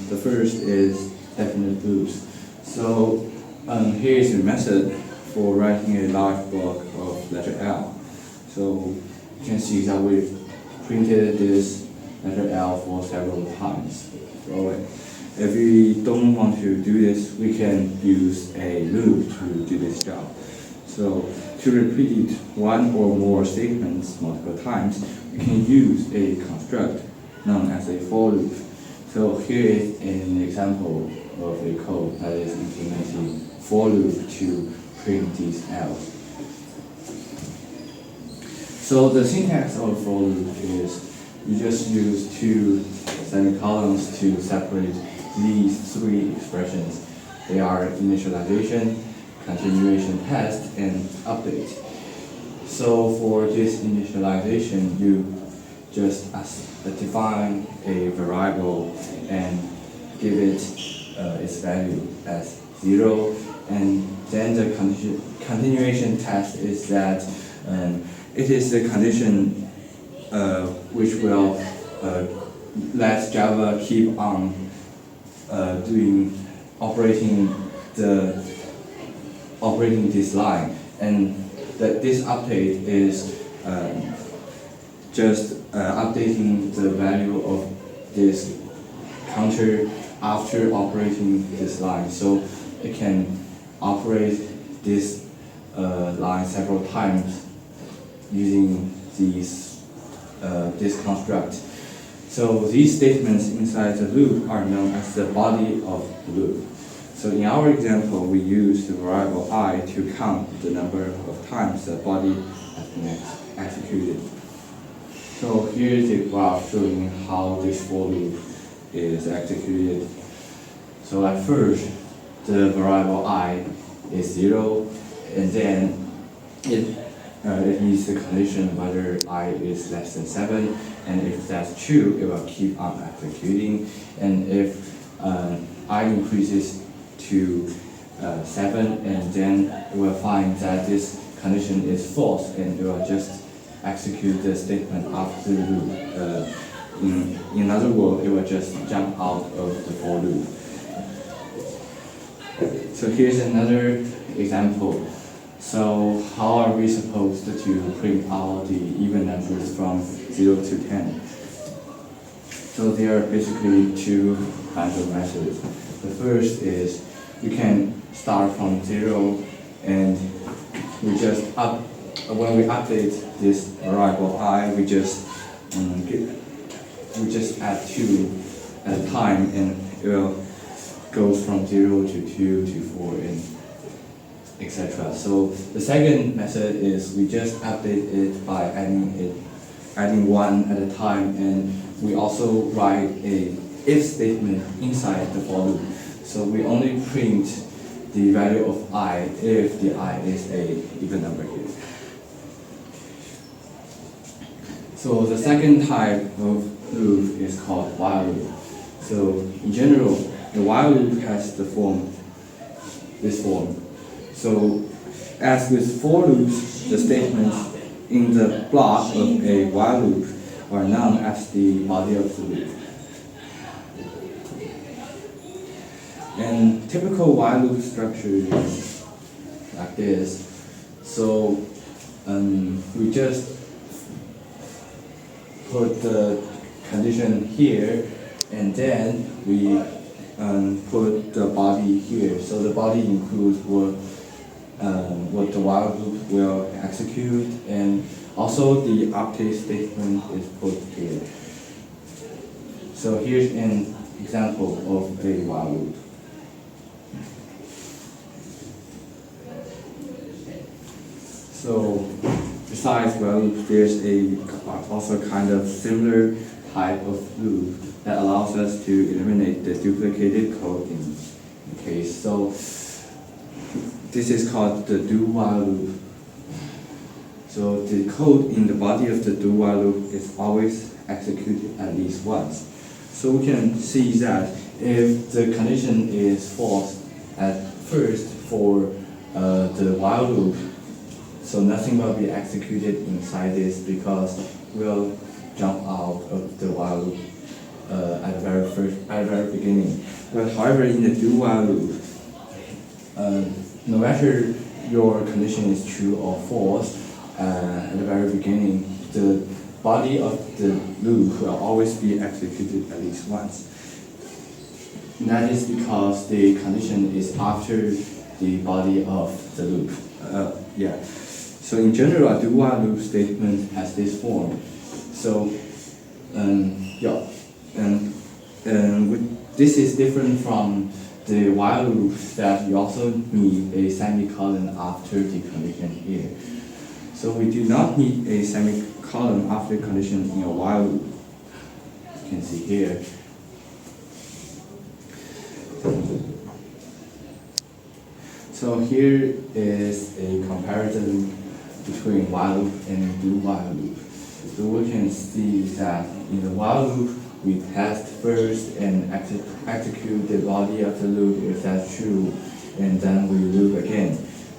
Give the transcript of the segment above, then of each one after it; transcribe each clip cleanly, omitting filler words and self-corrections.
The first is definite loops. So here is a method for writing a large block of letter L. So you can see that we printed this letter L for several times. So if we don't want to do this, we can use a loop to do this job. So to repeat one or more statements multiple times, we can use a construct known as a for loop. So here is an example of a code that is implementing for loop to print these L's. So the syntax of for loop is you just use two semicolons to separate these three expressions. They are initialization, continuation test, and update. So for this initialization, you just define a variable and give it its value as 0, and then the continuation test is that it is the condition which will let Java keep on operating this line, and that this update is just updating the value of this counter after operating this line, so it can operate this line several times using this construct. So these statements inside the loop are known as the body of the loop. So in our example, we use the variable I to count the number of times the body has been executed. So here is a graph showing how this for loop is executed. So at first, the variable I is 0, and then it needs the condition whether I is less than 7, and if that's true, it will keep on executing, and if I increases to 7, and then it will find that this condition is false, and it will just execute the statement after the loop. In other words, it will just jump out of the for loop. So here's another example. So how are we supposed to print out the even numbers from 0 to 10? So there are basically two kinds of methods. The first is we can start from 0, and we just when we update this variable I, we just add 2 at a time, and it will goes from 0 to 2 to 4 and etc. So the second method is we just update it by adding 1 at a time, and we also write a if statement inside the for loop. So we only print the value of I if the I is a even number here. So the second type of loop is called while loop. So in general, the while loop has this form. So as with for loops, the statements in the block of a while loop are known as the body of the loop. And typical while loop structure is like this. So we just put the condition here, and then we put the body here. So the body includes what the while loop will execute, and also the update statement is put here. So here's an example of a while loop. So besides while loop, there's also kind of similar type of loop that allows us to eliminate the duplicated code in the case. So this is called the do while loop. So the code in the body of the do while loop is always executed at least once. So we can see that if the condition is false at first for the while loop, so nothing will be executed inside this because we'll jump out of the while loop at the at the very beginning. But however, in the do-while loop, no matter your condition is true or false, at the very beginning, the body of the loop will always be executed at least once. And that is because the condition is after the body of the loop. So in general, a do-while loop statement has this form. So this is different from the while loop that you also need a semicolon after the condition here. So we do not need a semicolon after condition in a while loop. You can see here. So here is a comparison between while loop and do-while loop. So we can see that in the while loop, we test first and execute the body of the loop if that's true, and then we loop again.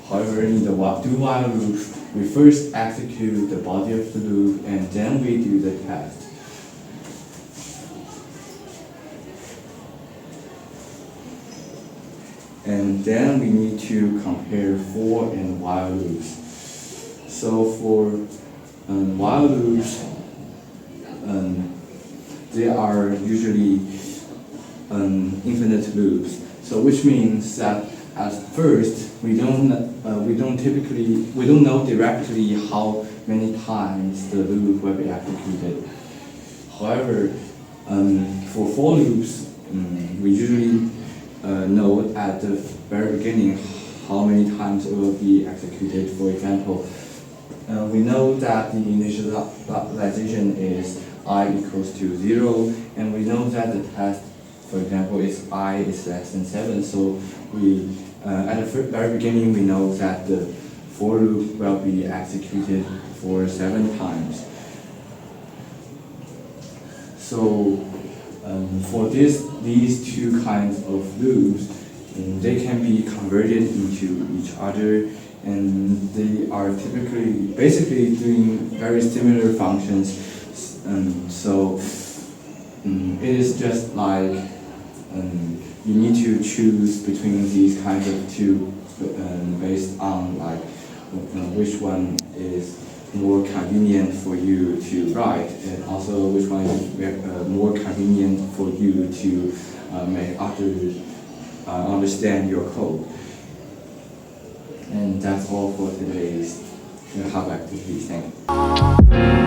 However, in the do-while loop, we first execute the body of the loop and then we do the test. And then we need to compare for and while loops. So for while loops, they are usually infinite loops. So which means that at first we don't know directly how many times the loop will be executed. However, for for loops, we usually know at the very beginning how many times it will be executed. For example, we know that the initialization is I equals to 0, and we know that the test, for example, is I is less than 7. So we at the very beginning we know that the for loop will be executed for 7 times. So for these two kinds of loops, they can be converted into each other, and they are basically doing very similar functions. It is just like you need to choose between these kinds of two based on like which one is more convenient for you to write, and also which one is more convenient for you to make others understand your code. And that's all for today's hub activity. Thank you.